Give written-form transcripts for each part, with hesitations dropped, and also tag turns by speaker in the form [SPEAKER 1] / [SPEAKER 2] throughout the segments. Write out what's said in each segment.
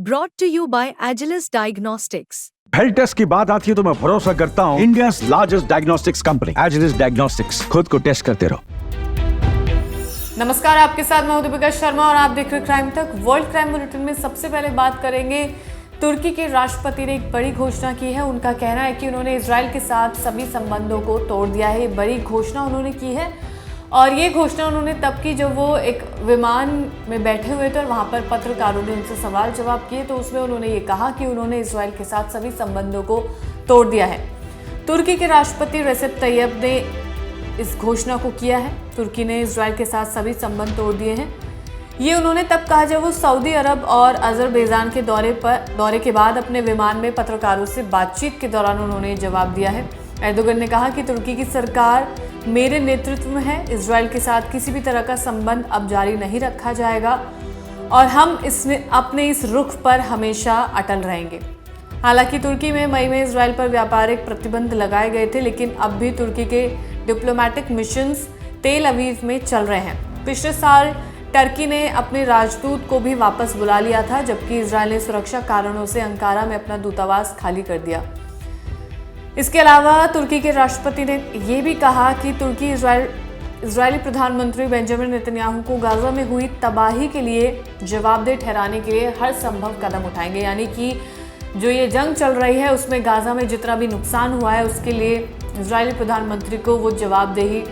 [SPEAKER 1] Brought to you by Agilus Diagnostics.
[SPEAKER 2] Health test की बात आती है तो मैं भरोसा करता हूँ India's largest diagnostics company Agilus diagnostics. खुद को टेस्ट करते रहो।
[SPEAKER 3] नमस्कार, आपके साथ मैं दीपिका शर्मा और आप देख रहे क्राइम तक। वर्ल्ड क्राइम बुलेटिन में सबसे पहले बात करेंगे, तुर्की के राष्ट्रपति ने एक बड़ी घोषणा की है। उनका कहना है कि उन्होंने इजराइल के साथ सभी संबंधों को तोड़ दिया है। बड़ी घोषणा उन्होंने की है और ये घोषणा उन्होंने तब की जब वो एक विमान में बैठे हुए थे और वहाँ पर पत्रकारों ने उनसे सवाल जवाब किए, तो उसमें उन्होंने ये कहा कि उन्होंने इजराइल के साथ सभी संबंधों को तोड़ दिया है। तुर्की के राष्ट्रपति रेसेप तैयब ने इस घोषणा को किया है। तुर्की ने इजराइल के साथ सभी संबंध तोड़ दिए हैं। ये उन्होंने तब कहा जब वो सऊदी अरब और अजरबैजान के दौरे के बाद अपने विमान में पत्रकारों से बातचीत के दौरान उन्होंने जवाब दिया है। एर्दोगन ने कहा कि तुर्की की सरकार मेरे नेतृत्व में है। इजराइल के साथ किसी भी तरह का संबंध अब जारी नहीं रखा जाएगा और हम अपने इस रुख पर हमेशा अटल रहेंगे। हालांकि तुर्की में मई में इजराइल पर व्यापारिक प्रतिबंध लगाए गए थे, लेकिन अब भी तुर्की के डिप्लोमेटिक मिशंस तेल अवीव में चल रहे हैं। पिछले साल टर्की ने अपने राजदूत को भी वापस बुला लिया था, जबकि इजराइल ने सुरक्षा कारणों से अंकारा में अपना दूतावास खाली कर दिया। इसके अलावा तुर्की के राष्ट्रपति ने यह भी कहा कि तुर्की इजरायली प्रधानमंत्री बेंजामिन नेतन्याहू को गाजा में हुई तबाही के लिए जवाबदेह ठहराने के लिए हर संभव कदम उठाएंगे। यानी कि जो ये जंग चल रही है उसमें गाजा में जितना भी नुकसान हुआ है उसके लिए इजरायली प्रधानमंत्री को वो जवाबदेही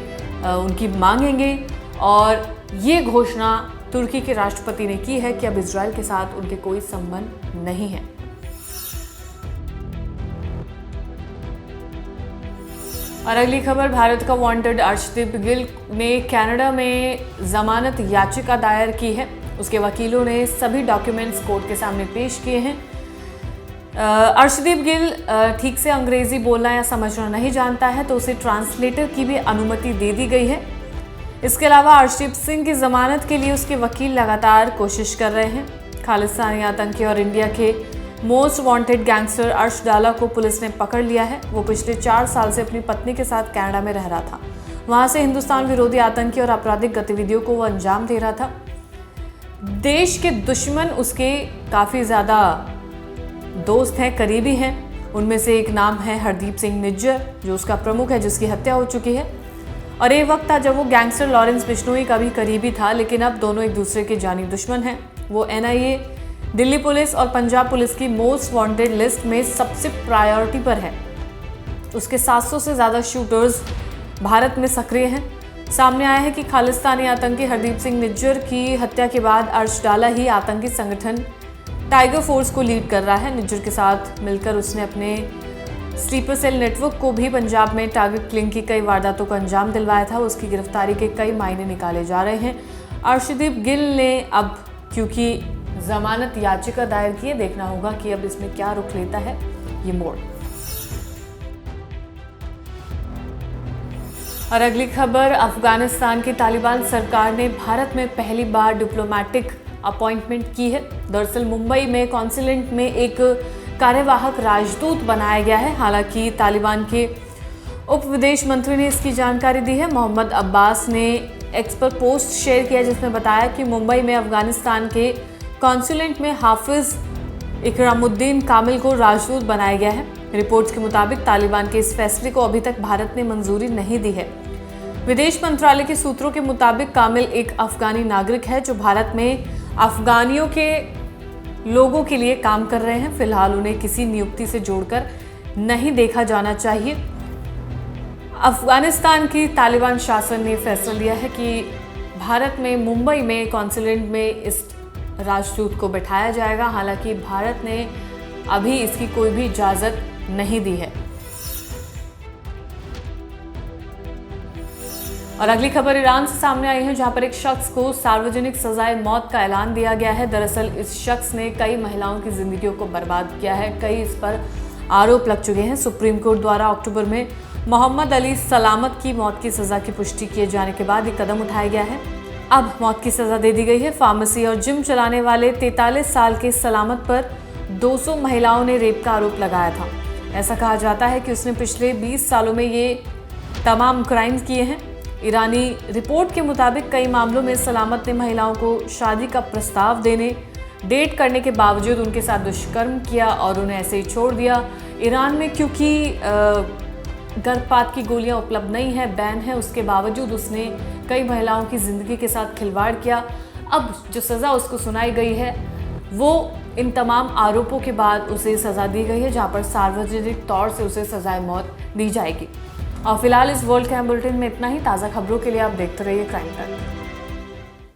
[SPEAKER 3] उनकी मांगेंगे। और ये घोषणा तुर्की के राष्ट्रपति ने की है कि अब इजराइल के साथ उनके कोई संबंध नहीं है। और अगली खबर, भारत का वांटेड अर्शदीप गिल ने कनाडा में जमानत याचिका दायर की है। उसके वकीलों ने सभी डॉक्यूमेंट्स कोर्ट के सामने पेश किए हैं। अर्शदीप गिल ठीक से अंग्रेजी बोलना या समझना नहीं जानता है, तो उसे ट्रांसलेटर की भी अनुमति दे दी गई है। इसके अलावा अर्शदीप सिंह की जमानत के लिए उसके वकील लगातार कोशिश कर रहे हैं। खालिस्तानी आतंकी और इंडिया के मोस्ट वांटेड गैंगस्टर अर्श डाला को पुलिस ने पकड़ लिया है। वो पिछले 4 साल से अपनी पत्नी के साथ कनाडा में रह रहा था। वहां से हिंदुस्तान विरोधी आतंकी और आपराधिक गतिविधियों को वो अंजाम दे रहा था। देश के दुश्मन उसके काफ़ी ज़्यादा दोस्त हैं, करीबी हैं। उनमें से एक नाम है हरदीप सिंह निज्जर, जो उसका प्रमुख है, जिसकी हत्या हो चुकी है। और एक वक्त था जब वो गैंगस्टर लॉरेंस बिश्नोई का भी करीबी था, लेकिन अब दोनों एक दूसरे के जानी दुश्मन हैं। वो NIA, दिल्ली पुलिस और पंजाब पुलिस की मोस्ट वांटेड लिस्ट में सबसे प्रायोरिटी पर है। उसके 700 से ज़्यादा शूटर्स भारत में सक्रिय हैं। सामने आया है कि खालिस्तानी आतंकी हरदीप सिंह निज्जर की हत्या के बाद अर्श डाला ही आतंकी संगठन टाइगर फोर्स को लीड कर रहा है। निज्जर के साथ मिलकर उसने अपने स्लीपर सेल नेटवर्क को भी पंजाब में टारगेट किलिंग की कई वारदातों को अंजाम दिलवाया था। उसकी गिरफ्तारी के कई मायने निकाले जा रहे हैं। अर्शदीप गिल ने अब क्योंकि जमानत याचिका दायर की है, देखना होगा कि अब इसमें क्या रुख लेता है ये मोड़। और अगली खबर, अफगानिस्तान की तालिबान सरकार ने भारत में पहली बार डिप्लोमेटिक अपॉइंटमेंट की है। दरअसल मुंबई में कॉन्सुलेट में एक कार्यवाहक राजदूत बनाया गया है। हालांकि तालिबान के उप विदेश मंत्री ने इसकी जानकारी दी है। मोहम्मद अब्बास ने एक्स पर पोस्ट शेयर किया, जिसमें बताया कि मुंबई में अफगानिस्तान के कॉन्सुलेट में हाफिज इकरामुद्दीन कामिल को राजदूत बनाया गया है। रिपोर्ट्स के मुताबिक तालिबान के इस फैसले को अभी तक भारत ने मंजूरी नहीं दी है। विदेश मंत्रालय के सूत्रों के मुताबिक कामिल एक अफगानी नागरिक है जो भारत में अफगानियों के लोगों के लिए काम कर रहे हैं। फिलहाल उन्हें किसी नियुक्ति से जोड़कर नहीं देखा जाना चाहिए। अफगानिस्तान की तालिबान शासन ने फैसला लिया है कि भारत में मुंबई में कॉन्सुलेट में इस राजदूत को बैठाया जाएगा। हालांकि भारत ने अभी इसकी कोई भी इजाजत नहीं दी है। और अगली खबर ईरान से सामने आई है, जहां पर एक शख्स को सार्वजनिक सजाए मौत का ऐलान दिया गया है। दरअसल इस शख्स ने कई महिलाओं की जिंदगियों को बर्बाद किया है। कई इस पर आरोप लग चुके हैं। सुप्रीम कोर्ट द्वारा अक्टूबर में मोहम्मद अली सलामत की मौत की सजा की पुष्टि किए जाने के बाद ये कदम उठाया गया है। अब मौत की सजा दे दी गई है। फार्मेसी और जिम चलाने वाले 43 साल के सलामत पर 200 महिलाओं ने रेप का आरोप लगाया था। ऐसा कहा जाता है कि उसने पिछले 20 सालों में ये तमाम क्राइम्स किए हैं। ईरानी रिपोर्ट के मुताबिक कई मामलों में सलामत ने महिलाओं को शादी का प्रस्ताव देने, डेट करने के बावजूद उनके साथ दुष्कर्म किया और उन्हें ऐसे ही छोड़ दिया। ईरान में क्योंकि गर्भपात की गोलियां उपलब्ध नहीं है, बैन है, उसके बावजूद उसने कई महिलाओं की ज़िंदगी के साथ खिलवाड़ किया। अब जो सज़ा उसको सुनाई गई है वो इन तमाम आरोपों के बाद उसे सज़ा दी गई है, जहां पर सार्वजनिक तौर से उसे सज़ाए मौत दी जाएगी। और फिलहाल इस वर्ल्ड क्राइम बुलेटिन में इतना ही। ताज़ा खबरों के लिए आप देखते रहिए क्राइम टाइम।